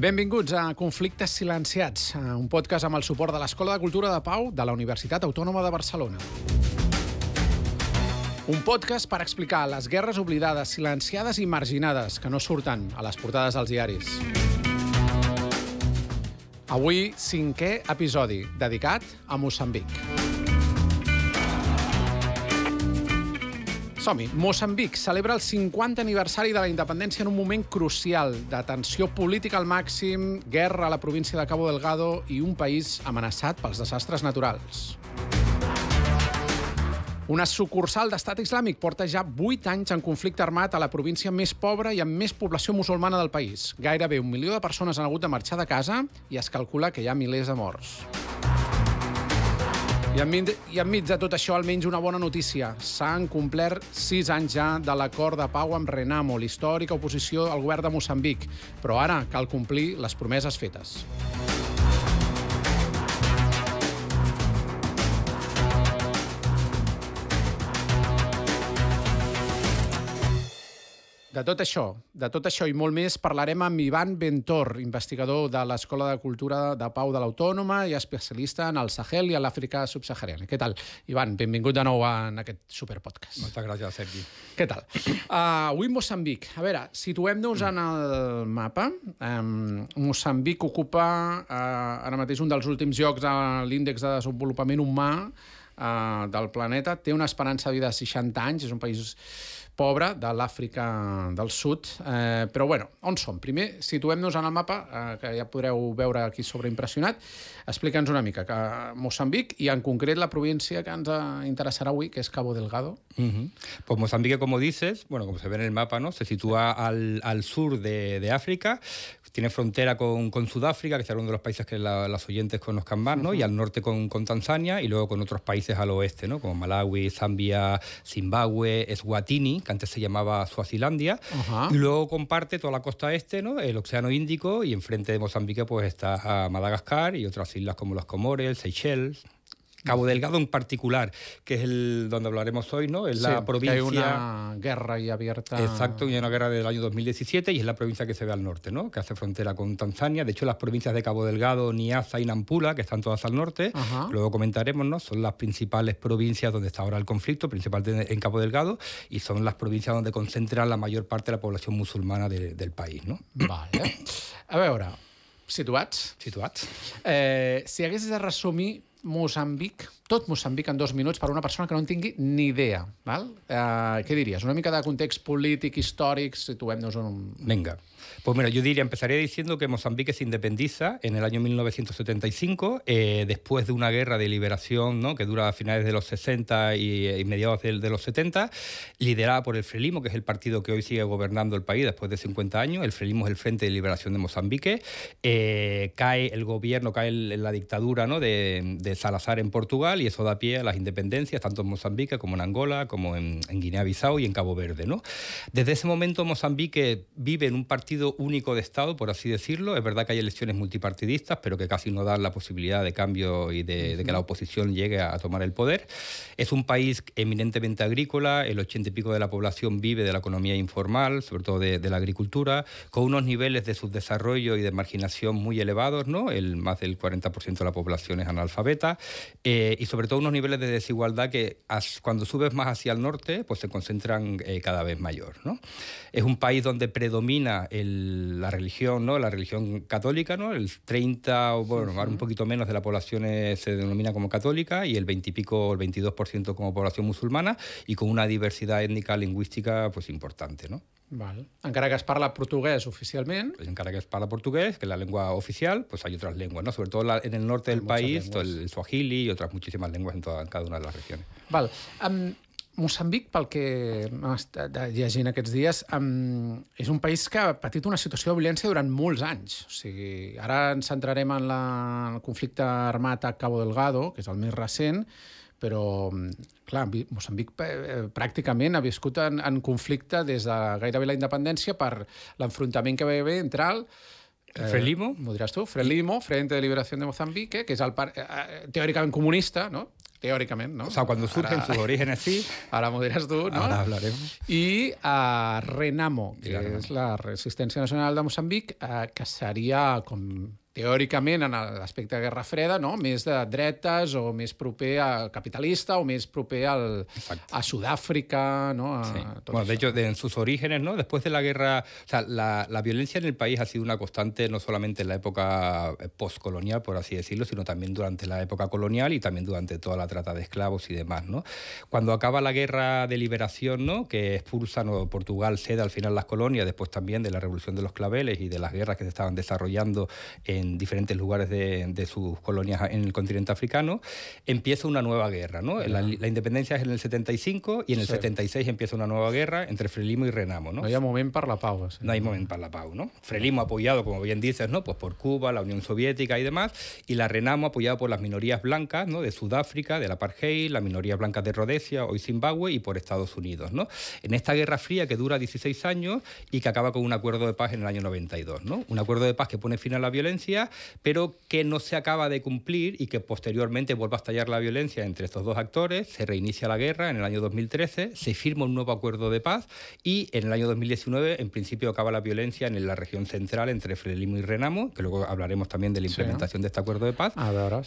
Benvinguts a Conflictes Silenciats, un podcast amb el suport de l'Escola de Cultura de Pau de la Universitat Autònoma de Barcelona. Un podcast per explicar les guerres oblidades, silenciades i marginades que no surten a les portades dels diaris. Avui, 5è episodi, dedicat a Moçambic. Som-hi. Moçambic celebra el 50 aniversari de la independència en un moment crucial de tensió política al màxim, guerra a la província de Cabo Delgado i un país amenaçat pels desastres naturals. Una sucursal d'estat islàmic porta ja 8 anys en conflicte armat a la província més pobra i amb més població musulmana del país. Gairebé 1 milió de persones han hagut de marxar de casa i es calcula que hi ha milers de morts. I enmig de tot això, almenys una bona notícia. S'han complert 6 anys ja de l'acord de pau amb Renamo, l'històrica oposició al govern de Moçambic. Però ara cal complir les promeses fetes. De tot això i molt més parlarem amb Ivan Bentor, investigador de l'Escola de Cultura de Pau de l'Autònoma i especialista en el Sahel i a l'Àfrica subsahariana. Què tal, Ivan? Benvingut de nou en aquest superpodcast. Moltes gràcies, Sergi. Què tal? Avui Moçambic. A veure, situem-nos en el mapa. Moçambic ocupa ara mateix un dels últims llocs a l'índex de desenvolupament humà del planeta. Té una esperança de vida de 60 anys, és un país pobre de l'Àfrica del Sud. Però, bueno, on som? Primer, situem-nos en el mapa, que ja podreu veure aquí sobreimpressionat. Explica'ns una mica que Moçambic, y en concret la provincia que ens interessarà avui, que es Cabo Delgado. Pues Mozambique, como dices, bueno, como se ve en el mapa, ¿no? Se sitúa al sur de África. Tiene frontera con Sudáfrica, que será uno de los países que los oyentes conozcan más, ¿no? Y al norte con Tanzania y luego con otros países al oeste, ¿no? Como Malawi, Zambia, Zimbabue, Eswatini, que antes se llamaba Suazilandia. Y luego comparte toda la costa este, ¿no? El Océano Índico, y enfrente de Mozambique pues está Madagascar y otras islas como los Comores, Seychelles. Cabo Delgado en particular, que es el donde hablaremos hoy, ¿no? Es la provincia... hay una guerra ahí abierta... Exacto, y una guerra del año 2017, y es la provincia que se ve al norte, ¿no? Que hace frontera con Tanzania. De hecho, las provincias de Cabo Delgado, Niassa y Nampula, que están todas al norte, luego comentaremos, ¿no? Son las principales provincias donde está ahora el conflicto, principalmente en Cabo Delgado, y son las provincias donde concentran la mayor parte de la población musulmana del país, ¿no? Vale. A veure, situats. Si haguessis de resumir Moçambic, tot Moçambic en 2 minuts per una persona que no en tingui ni idea, val? Què diries? Una mica de context polític, històric, situem-nos en un... Venga. Pues mira, yo empezaría diciendo que Mozambique se independiza en el año 1975, después de una guerra de liberación, ¿no? Que dura a finales de los 60 y mediados de los 70, liderada por el Frelimo, que es el partido que hoy sigue gobernando el país después de 50 años. El Frelimo es el Frente de Liberación de Mozambique. Cae el gobierno, cae la dictadura, ¿no? de Salazar en Portugal, y eso da pie a las independencias, tanto en Mozambique como en Angola, como en Guinea-Bissau y en Cabo Verde, ¿no? Desde ese momento Mozambique vive en un partido único de Estado, por así decirlo. Es verdad que hay elecciones multipartidistas, pero que casi no dan la posibilidad de cambio y de que la oposición llegue a tomar el poder. Es un país eminentemente agrícola, el 80 y pico de la población vive de la economía informal, sobre todo de la agricultura, con unos niveles de subdesarrollo y de marginación muy elevados, ¿no? Más del 40% de la población es analfabeta, y sobre todo unos niveles de desigualdad que cuando subes más hacia el norte pues se concentran cada vez mayor, ¿no? Es un país donde predomina la religión, ¿no? La religión católica, ¿no? El 30, o bueno, un poquito menos de la población se denomina como católica, y el 20 y pico, el 22% como población musulmana, y con una diversidad étnica lingüística pues importante, ¿no? Vale. Encara que es parla portugués oficialment. Pues encara que es parla portugués, que es la lengua oficial, pues hay otras lenguas, ¿no? Sobre todo en el norte del país, el suajili y otras muchísimas lenguas en cada una de las regiones. Val. Moçambic, pel que hem estat llegint aquests dies, és un país que ha patit una situació de violència durant molts anys. O sigui, ara ens centrarem en el conflicte armat a Cabo Delgado, que és el més recent, però, clar, Moçambic pràcticament ha viscut en conflicte des de gairebé la independència per l'enfrontament que va haver entre Frelimo. M'ho diràs tu. Frelimo, Frente de Liberación de Mozambique, que és teòricament comunista, no? Teòricament, no? O sea, cuando surgen sus orígenes, sí. Ara m'ho diràs tu, no? Ahora hablaremos. I Renamo, que és la Resistència Nacional de Moçambic, que seria com teòricament, en l'aspecte de Guerra Freda, no? Més de dretes o més proper al capitalista o més proper a Sudáfrica, ¿no? Sí. Bueno, de hecho, en sus orígenes, ¿no? Después de la guerra, o sea, la violencia en el país ha sido una constante no solamente en la época postcolonial, por así decirlo, sino también durante la época colonial y también durante toda la trata de esclavos y demás, ¿no? Cuando acaba la guerra de liberación, ¿no? Que expulsan o Portugal cede al final las colonias, después también de la Revolución de los Claveles y de las guerras que se estaban desarrollando en diferentes lugares de sus colonias en el continente africano, empieza una nueva guerra, ¿no? La independencia es en el 75 y en el 76 empieza una nueva guerra entre Frelimo y Renamo, ¿no? No hi ha moment per la pau. Sí. No hay momento para la pau, ¿no? Frelimo apoyado, como bien dices, ¿no? Pues por Cuba, la Unión Soviética y demás, y la Renamo apoyada por las minorías blancas, ¿no? De Sudáfrica, del apartheid, las minorías blancas de Rodesia, hoy Zimbabue, y por Estados Unidos, ¿no? En esta Guerra Fría que dura 16 años y que acaba con un acuerdo de paz en el año 92, ¿no? Un acuerdo de paz que pone fin a la violencia, pero que no se acaba de cumplir y que posteriormente vuelve a estallar la violencia entre estos dos actores, se reinicia la guerra en el año 2013, se firma un nuevo acuerdo de paz y en el año 2019 en principio acaba la violencia en la región central entre Frelimo y Renamo, que luego hablaremos también de la implementación de este acuerdo de paz.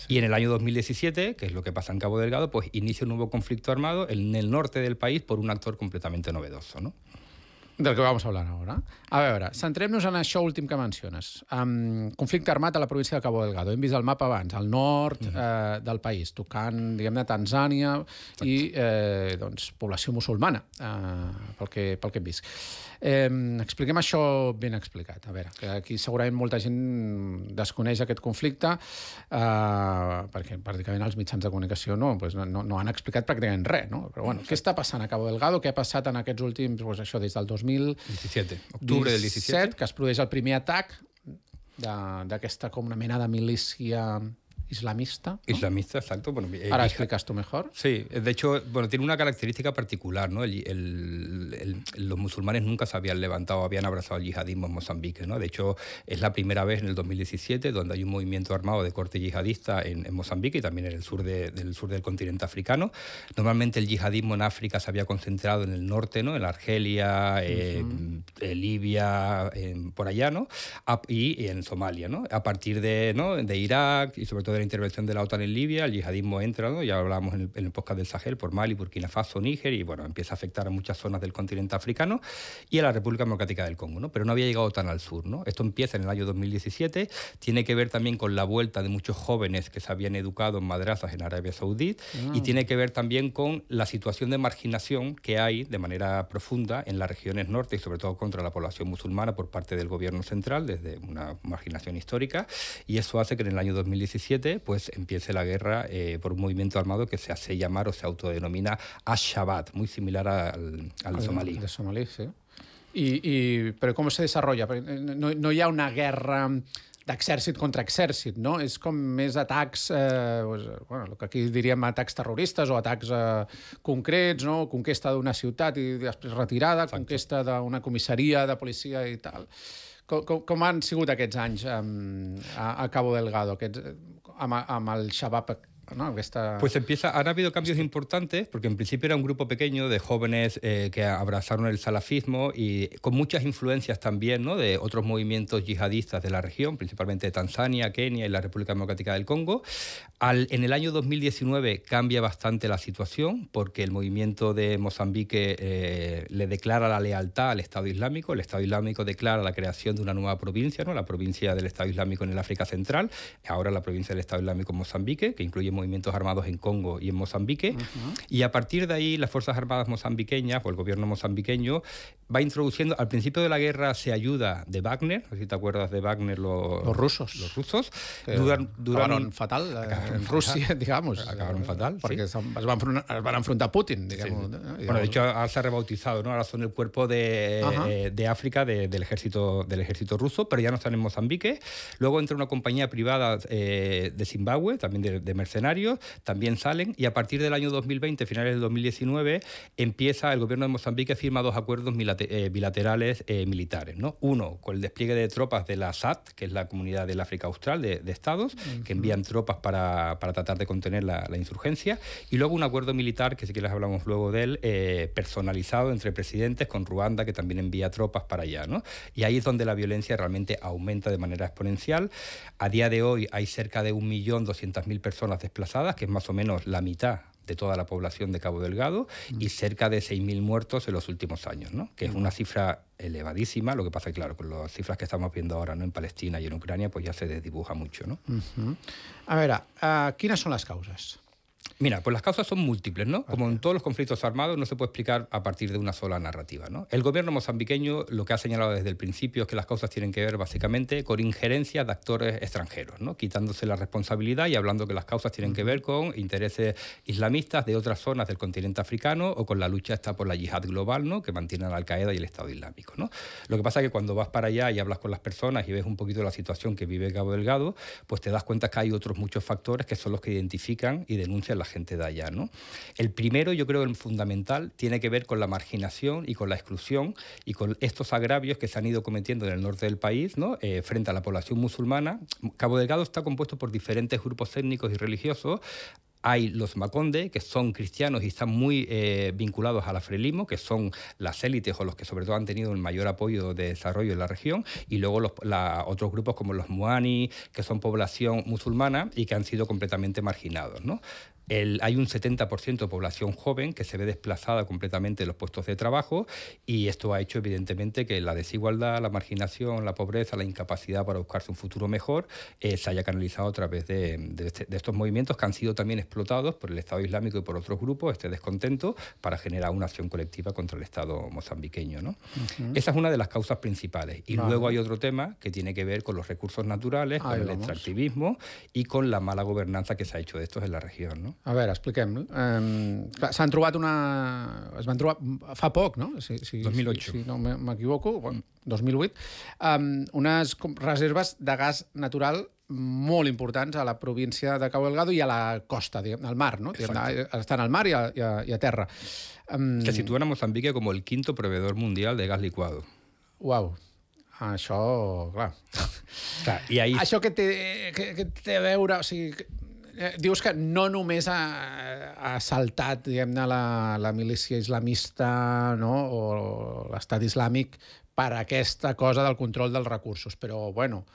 Y en el año 2017, que es lo que pasa en Cabo Delgado, pues inicia un nuevo conflicto armado en el norte del país por un actor completamente novedoso, ¿no? Del que vamos a hablar ara. A veure, centrem-nos en això últim que menciones. Conflicte armat a la província de Cabo Delgado. Hem vist el mapa abans, al nord del país, tocant, diguem-ne, Tanzània i doncs, població musulmana, pel que hem vist. Expliquem això ben explicat. A veure, que aquí segurament molta gent desconeix aquest conflicte perquè pràcticament els mitjans de comunicació no han explicat pràcticament res, no? Però bueno, què està passant a Cabo Delgado? Què ha passat en aquests últims, doncs això, des del 2017, octubre del 17, que es produeix el primer atac d'aquesta com una mena de milícia islamista, ¿no? Islamista, exacto. Bueno, ahora explicas tú mejor. Sí, de hecho, bueno, tiene una característica particular, ¿no? Los musulmanes nunca se habían levantado, habían abrazado el yihadismo en Mozambique, ¿no? De hecho, es la primera vez en el 2017 donde hay un movimiento armado de corte yihadista en Mozambique y también en el sur del continente africano. Normalmente el yihadismo en África se había concentrado en el norte, ¿no? En Argelia, Libia, por allá, ¿no? Y en Somalia, ¿no? A partir de Irak y sobre todo de la intervención de la OTAN en Libia, el yihadismo entra, ¿no? Ya hablábamos en el podcast del Sahel, por Mali, Burkina Faso, Níger, y bueno, empieza a afectar a muchas zonas del continente africano y a la República Democrática del Congo, ¿no? Pero no había llegado tan al sur, ¿no? Esto empieza en el año 2017, tiene que ver también con la vuelta de muchos jóvenes que se habían educado en madrazas en Arabia Saudí y tiene que ver también con la situación de marginación que hay de manera profunda en las regiones norte y sobre todo contra la población musulmana por parte del gobierno central, desde una marginación histórica, y eso hace que en el año 2017 pues empiece la guerra por un movimiento armado que se hace llamar o se autodenomina Al-Shabaab, muy similar al somalí. De Somalí, sí. Però com se desarrolla? No hi ha una guerra d'exèrcit contra exèrcit, no? És com més atacs, el que aquí diríem atacs terroristes o atacs concrets, no? Conquesta d'una ciutat i després retirada, conquesta d'una comissaria de policia i tal. Com han sigut aquests anys a Cabo Delgado, amb el Shabab, ¿no? Pues han habido cambios importantes, porque en principio era un grupo pequeño de jóvenes que abrazaron el salafismo y con muchas influencias también, ¿no? De otros movimientos yihadistas de la región, principalmente de Tanzania, Kenia y la República Democrática del Congo. En el año 2019 cambia bastante la situación, porque el movimiento de Mozambique le declara la lealtad al Estado Islámico. El Estado Islámico declara la creación de una nueva provincia, ¿no? La provincia del Estado Islámico en el África Central, ahora la provincia del Estado Islámico en Mozambique, que incluye movimientos armados en Congo y en Mozambique, y a partir de ahí las Fuerzas Armadas mozambiqueñas o el gobierno mozambiqueño va introduciendo, al principio de la guerra se ayuda de Wagner, no sé si te acuerdas de Wagner, los rusos. Acabaron fatal en Rusia, digamos. Acabaron fatal, porque se van enfrentar a Putin, digamos. Sí. Bueno, de hecho ahora se ha rebautizado, ¿no? Ahora son el cuerpo de África del ejército ruso, pero ya no están en Mozambique. Luego entra una compañía privada de Zimbabue, también de mercenarios, mercenarios, también salen, y a partir del año 2020, finales del 2019, empieza el gobierno de Mozambique firma 2 acuerdos bilaterales militares, ¿no? Uno, con el despliegue de tropas de la SAD, que es la Comunidad del África Austral de Estados, que envían tropas para tratar de contener la insurgencia, y luego un acuerdo militar, que si quieres hablamos luego de él, personalizado entre presidentes, con Ruanda, que también envía tropas para allá, ¿no? Y ahí es donde la violencia realmente aumenta de manera exponencial. A día de hoy hay cerca de 1.200.000 personas desplazadas, que es más o menos la mitad de toda la población de Cabo Delgado, y cerca de 6.000 muertos en los últimos años, ¿no? Que es una cifra elevadísima. Lo que pasa es que, claro, con las cifras que estamos viendo ahora, ¿no?, en Palestina y en Ucrania, pues ya se desdibuja mucho, ¿no? A veure, quines són les causes? Mira, pues las causas son múltiples, ¿no? Como en todos los conflictos armados, no se puede explicar a partir de una sola narrativa, ¿no? El gobierno mozambiqueño lo que ha señalado desde el principio es que las causas tienen que ver básicamente con injerencias de actores extranjeros, ¿no? Quitándose la responsabilidad y hablando que las causas tienen que ver con intereses islamistas de otras zonas del continente africano o con la lucha esta por la yihad global, ¿no?, que mantienen a Al-Qaeda y el Estado Islámico, ¿no? Lo que pasa es que cuando vas para allá y hablas con las personas y ves un poquito la situación que vive Cabo Delgado, pues te das cuenta que hay otros muchos factores que son los que identifican y denuncian la gente de allá, ¿no? El primero, yo creo, el fundamental, tiene que ver con la marginación y con la exclusión y con estos agravios que se han ido cometiendo en el norte del país, ¿no?, frente a la población musulmana. Cabo Delgado está compuesto por diferentes grupos étnicos y religiosos. Hay los Makonde, que son cristianos y están muy vinculados al afrelismo, que son las élites o los que sobre todo han tenido el mayor apoyo de desarrollo en la región, y luego otros grupos como los Muani, que son población musulmana y que han sido completamente marginados, ¿no? Hay un 70% de población joven que se ve desplazada completamente de los puestos de trabajo, y esto ha hecho evidentemente que la desigualdad, la marginación, la pobreza, la incapacidad para buscarse un futuro mejor se haya canalizado a través de estos movimientos que han sido también explotados por el Estado Islámico y por otros grupos, este descontento, para generar una acción colectiva contra el Estado mozambiqueño, ¿no? Esa es una de las causas principales. Y luego hay otro tema que tiene que ver con los recursos naturales, con el extractivismo y con la mala gobernanza que se ha hecho de estos en la región, ¿no? A veure, expliquem. S'han trobat es van trobar fa poc, no? 2008. Si no m'equivoco, 2008, unes reserves de gas natural molt importants a la província de Cabo Delgado i a la costa, al mar, no? Estan al mar i a terra. Se sitúan a Mozambique como el 5º proveedor mundial de gas licuado. Uau. Això, clar. I ahí... Això que té a veure... O sigui, dius que no només ha saltat, diguem-ne, la milícia islamista, no?, o l'estat islàmic per aquesta cosa del control dels recursos, però, bueno,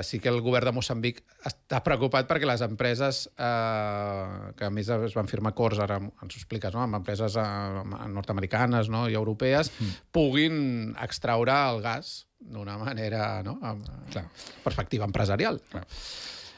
sí que el govern de Moçambic està preocupat perquè les empreses, que a més es van firmar acords, ara ens ho expliques, no?, amb empreses nord-americanes, no?, i europees, puguin extraure el gas d'una manera, no?, amb perspectiva empresarial.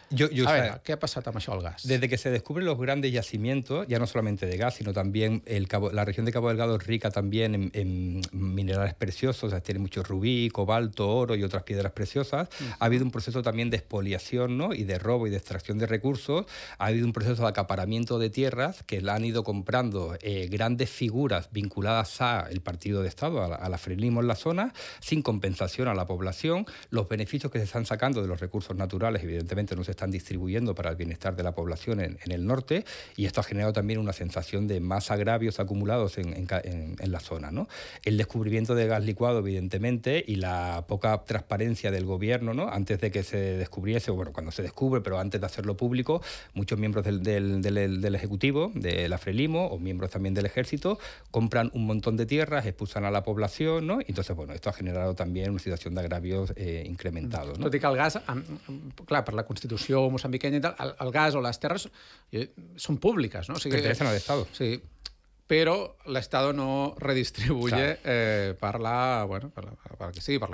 A ver, ¿qué ha pasado amb això del gas? Desde que se descubren los grandes yacimientos, ya no solamente de gas, sino también la región de Cabo Delgado es rica también en minerales preciosos, o sea, tiene mucho rubí, cobalto, oro y otras piedras preciosas. Ha habido un proceso también de expoliación, ¿no?, y de robo y de extracción de recursos. Ha habido un proceso de acaparamiento de tierras que la han ido comprando grandes figuras vinculadas al partido de Estado, al afrelismo en la zona, sin compensación a la población. Los beneficios que se están sacando de los recursos naturales, evidentemente, no se están distribuyendo para el bienestar de la población en el norte, y esto ha generado también una sensación de más agravios acumulados en la zona, ¿no? El descubrimiento de gas licuado, evidentemente, y la poca transparencia del gobierno, ¿no?, antes de que se descubriese, o bueno, cuando se descubre, pero antes de hacerlo público, muchos miembros del Ejecutivo, del afrelismo, o miembros también del Ejército, compran un montón de tierras, expulsan a la población, ¿no? Y entonces, bueno, esto ha generado también una situación de agravios incrementados, ¿no? Tot i que el gas, clar, per la Constitució moçambiquenya i tal, el gas o les terres són públiques, no? O sigui, pertenecen al Estado. Sí, però l'Estado no redistribuye per la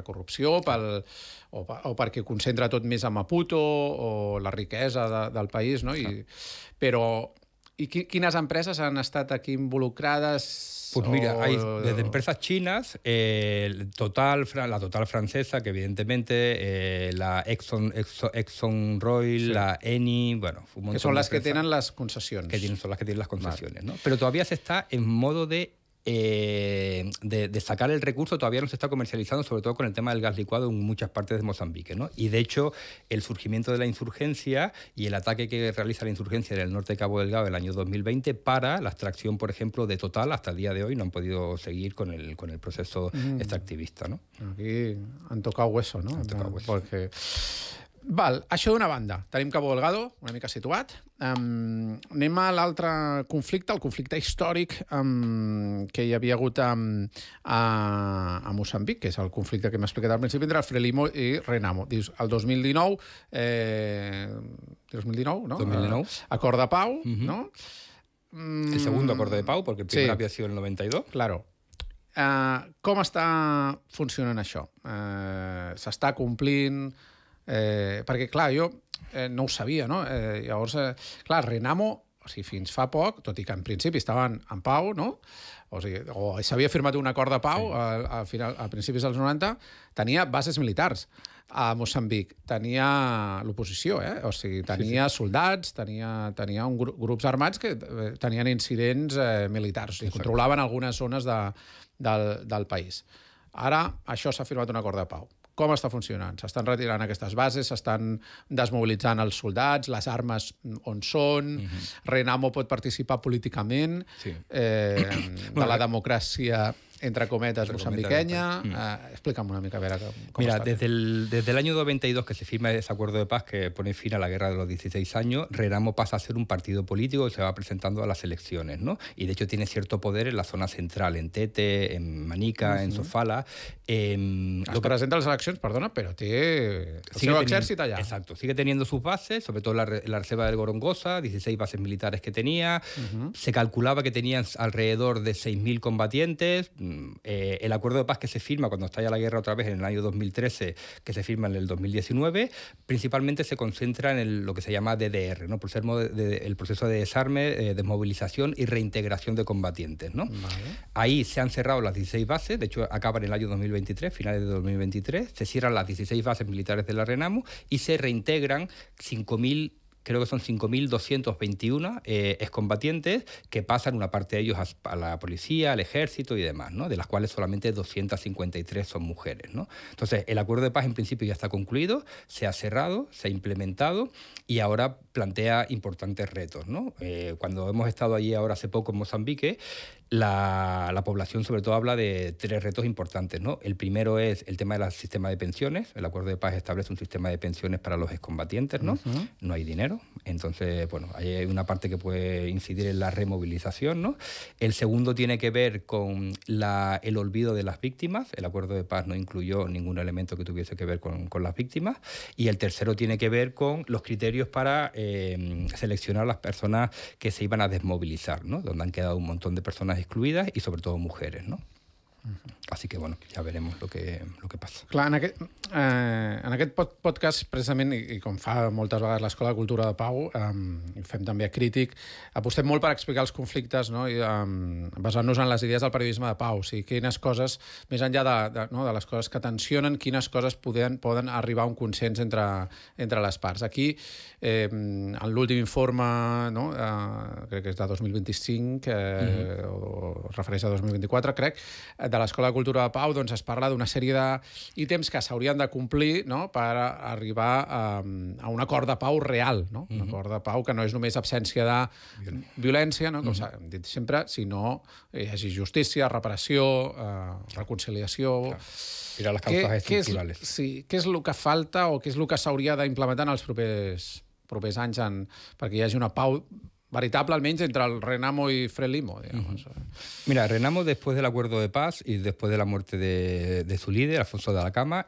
corrupció, o perquè concentra tot més a Maputo, o la riquesa del país, no? Però quines empreses han estat aquí involucrades? Pues mira, hay desde empresas chinas, la Total francesa, que evidentemente la Exxon Royal, la Eni, bueno, un montón que son las de que tienen las concesiones. Son las que tienen las concesiones, ¿no? Pero todavía se está en modo de de sacar el recurso todavía no se está comercializando, sobre todo con el tema del gas licuado en muchas partes de Mozambique, ¿no? Y de hecho, el surgimiento de la insurgencia y el ataque que realiza la insurgencia en el norte de Cabo Delgado en el año 2020 para la extracción, por ejemplo, de Total, hasta el día de hoy no han podido seguir con el proceso extractivista, no? Aquí han tocado hueso, no? Han tocado hueso. Perquè... Val, això d'una banda. Tenim Cabo Delgado, una mica situat. Anem a l'altre conflicte, el conflicte històric que hi havia hagut a Moçambic, que és el conflicte que hem explicat al principi entre Frelimo i Renamo. Dius, el 2019, 2019, no? 2019. Acord de pau, no? El segundo acuerdo de pau, porque el primer había sido en el 92. Claro. Com està funcionant això? S'està complint... perquè, clar, jo no ho sabia, no? Llavors, clar, Renamo, o sigui, fins fa poc, tot i que en principi estaven en pau, no? O sigui, o s'havia firmat un acord de pau a principis dels 90, tenia bases militars a Moçambic, tenia l'oposició, o sigui, tenia soldats, tenia grups armats que tenien incidents militars i controlaven algunes zones del país. Ara això s'ha firmat un acord de pau. Com està funcionant? S'estan retirant aquestes bases, s'estan desmobilitzant els soldats, les armes on són, Renamo pot participar políticament de la democràcia, entre cometas, moçambiqueña. Explícame una mica, a ver cómo Mira, está. desde el año 92 que se firma ese acuerdo de paz que pone fin a la guerra de los 16 años, Renamo pasa a ser un partido político que se va presentando a las elecciones, ¿no? Y de hecho tiene cierto poder en la zona central, en Tete, en Manica, en Sofala. Es presenta a las eleccions, perdona, però té el seu exèrcit allà. Exacto, sigue teniendo sus bases, sobre todo la reserva del Gorongosa, 16 bases militares que tenía. Se calculaba que tenían alrededor de 6.000 combatientes. El acuerdo de paz que se firma cuando estalla la guerra otra vez en el año 2013, que se firma en el 2019, principalmente se concentra en lo que se llama DDR, ¿no? Por ser el proceso de desarme, desmovilización y reintegración de combatientes, ¿no? Vale. Ahí se han cerrado las 16 bases, de hecho acaban en el año 2023, finales de 2023, se cierran las 16 bases militares de la Renamo y se reintegran 5.000, creo que son 5.221 excombatientes que pasan una parte de ellos a la policía, al ejército y demás, ¿no? De las cuales solamente 253 son mujeres, ¿no? Entonces, el acuerdo de paz en principio ya está concluido, se ha cerrado, se ha implementado y ahora plantea importantes retos, ¿no? Cuando hemos estado allí ahora hace poco en Mozambique, la población sobre todo habla de 3 retos importantes, ¿no? El primero es el tema del sistema de pensiones. El acuerdo de paz establece un sistema de pensiones para los excombatientes, ¿no? No hay dinero. Entonces, bueno, hay una parte que puede incidir en la removilización, ¿no? El segundo tiene que ver con el olvido de las víctimas. El acuerdo de paz no incluyó ningún elemento que tuviese que ver con las víctimas. Y el tercero tiene que ver con los criterios para seleccionar las personas que se iban a desmovilizar, ¿no? Donde han quedado un montón de personas excluidas y sobre todo mujeres, ¿no? Així que, bueno, ja veremos lo que passa. Clar, en aquest podcast, precisament, i com fa moltes vegades l'Escola de Cultura de Pau, i fem també a Crític, apostem molt per explicar els conflictes, no? I, basant-nos en les idees del periodisme de pau. O sigui, quines coses, més enllà de les coses que tensionen, quines coses poden arribar a un consens entre les parts. Aquí, en l'últim informe, no? Crec que és de 2025, o es refereix a 2024, crec, de l'Escola de Cultura de Pau, doncs es parla d'una sèrie d'ítems que s'haurien de complir, no?, per arribar a un acord de pau real, no? Un acord de pau que no és només absència de violència, no?, com s'ha dit sempre, sinó hi hagi justícia, reparació, reconciliació... Mirar les causes estructurals. Sí, què és el que falta o què és el que s'hauria d'implementar en els propers anys perquè hi hagi una pau veritable, almenys, entre el Renamo y Frelimo, digamos. Mira, Renamo, después del acuerdo de paz y después de la muerte de su líder, Alfonso de la Cama,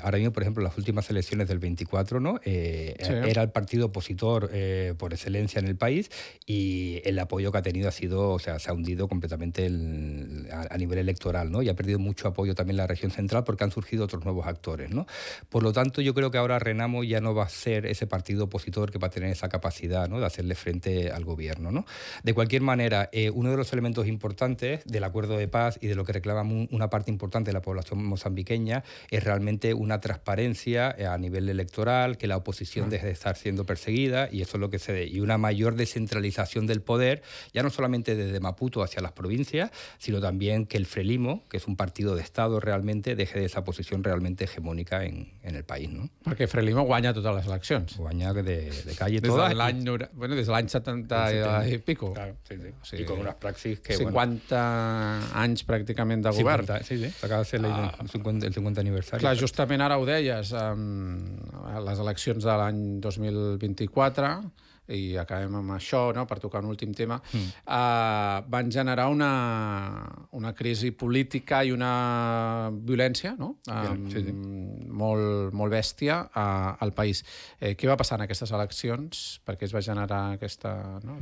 ahora mismo, por ejemplo, las últimas elecciones del 24, ¿no? Era el partido opositor por excelencia en el país y el apoyo que ha tenido ha sido, o sea, se ha hundido completamente a nivel electoral, ¿no? Y ha perdido mucho apoyo también la región central porque han surgido otros nuevos actores, ¿no? Por lo tanto, yo creo que ahora Renamo ya no va a ser ese partido opositor que va a tener esa capacidad, ¿no?, de hacerle frente al al gobierno, ¿no? De cualquier manera, uno de los elementos importantes del acuerdo de paz y de lo que reclama una parte importante de la población mozambiqueña es realmente una transparencia a nivel electoral, que la oposición deje de estar siendo perseguida, y eso es lo que se dé, y una mayor descentralización del poder, ya no solamente desde Maputo hacia las provincias, sino también que el Frelimo, que es un partido de Estado realmente, deje de esa posición realmente hegemònica en el país, no? Perquè Frelimo guanya totes les eleccions. Guanya de calle todas. Des de l'any 70 i pico. Claro, sí. O sigui, con unas praxis que... 50 anys pràcticament de govern. 50, sí. Acaba de ser el 50 aniversari. Clar, justament ara ho deies, les eleccions de l'any 2024, i acabem amb això, no?, per tocar un últim tema, van generar una crisi política i una violència, no?, molt bèstia al país. Què va passar en aquestes eleccions? Per què es va generar aquesta... No?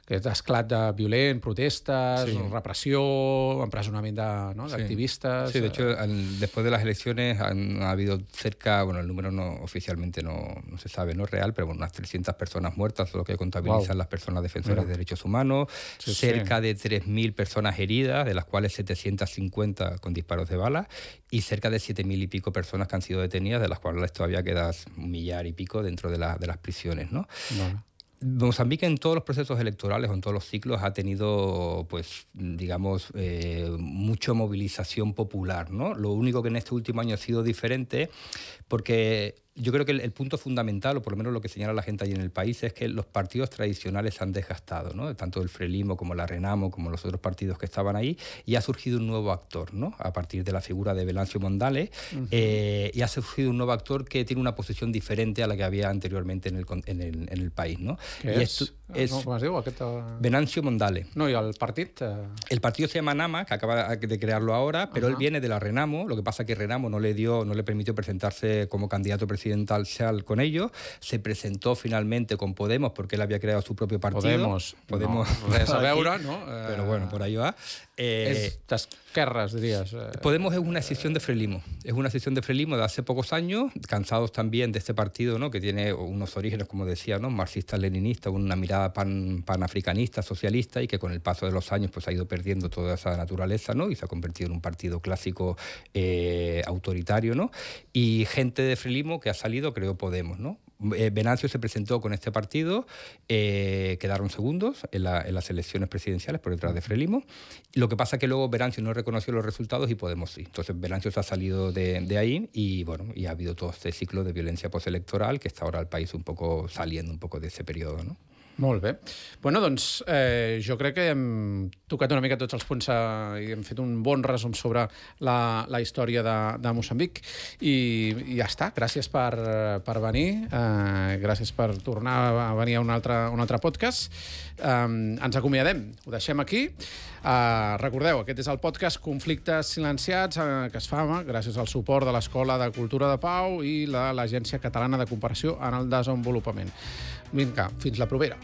Aquest esclat de violent, protestes, repressió, empresonament d'activistas. Sí, de hecho, después de las elecciones ha habido cerca, bueno, el número oficialmente no se sabe, no es real, pero bueno, unas 300 personas muertas, lo que contabilizan las personas defensoras de derechos humanos, cerca de 3.000 personas heridas, de las cuales 750 con disparos de bala, y cerca de 7.000 y pico personas que han sido detenidas, de las cuales todavía queda 1.000 y pico dentro de las prisiones, ¿no? Vale. Mozambique en todos los procesos electorales o en todos los ciclos ha tenido, pues, digamos, mucha movilización popular, ¿no? Lo único que en este último año ha sido diferente porque yo creo que el punto fundamental, o por lo menos lo que señala la gente allí en el país, es que los partidos tradicionales se han desgastado, ¿no? Tanto el Frelimo como la Renamo, como los otros partidos que estaban ahí, y ha surgido un nuevo actor, ¿no? A partir de la figura de Venancio Mondale, y ha surgido un nuevo actor que tiene una posición diferente a la que había anteriormente en el país, ¿no? Què és? Com es diu? Venancio Mondale. No, ¿y el partido? El partido se llama Nama, que acaba de crearlo ahora, pero él viene de la Renamo. Lo que pasa es que Renamo no le permitió presentarse como candidato presidencial con ellos. Se presentó finalmente con Podemos porque él había creado su propio partido. Podemos res a veure, ¿no? Pero bueno, por ahí va. És d'esquerres, diries. Podemos es una escisión de Frelimo. Es una escisión de Frelimo de hace pocos años, cansados también de este partido, ¿no?, que tiene unos orígenes, como decía, ¿no?, marxista-leninista, una mirada panafricanista, socialista, y que con el paso de los años pues ha ido perdiendo toda esa naturaleza, ¿no?, y se ha convertido en un partido clásico autoritario, ¿no? Y gente de Frelimo que ha salido creó Podemos, ¿no? Venancio se presentó con este partido, quedaron segundos en las elecciones presidenciales por detrás de Frelimo. Lo que pasa es que luego Venancio no reconoció los resultados y Podemos sí. Entonces Venancio se ha salido de ahí y bueno, y ha habido todo este ciclo de violencia postelectoral que está ahora el país un poco saliendo un poco de ese periodo, ¿no? Molt bé. Bueno, doncs jo crec que hem tocat una mica tots els punts i hem fet un bon resum sobre la història de Moçambic i ja està. Gràcies per venir. Gràcies per tornar a venir a un altre podcast. Ens acomiadem. Ho deixem aquí. Recordeu, aquest és el podcast Conflictes Silenciats que es fa gràcies al suport de l'Escola de Cultura de Pau i l'Agència Catalana de Cooperació en el Desenvolupament. Vinga, fins la propera.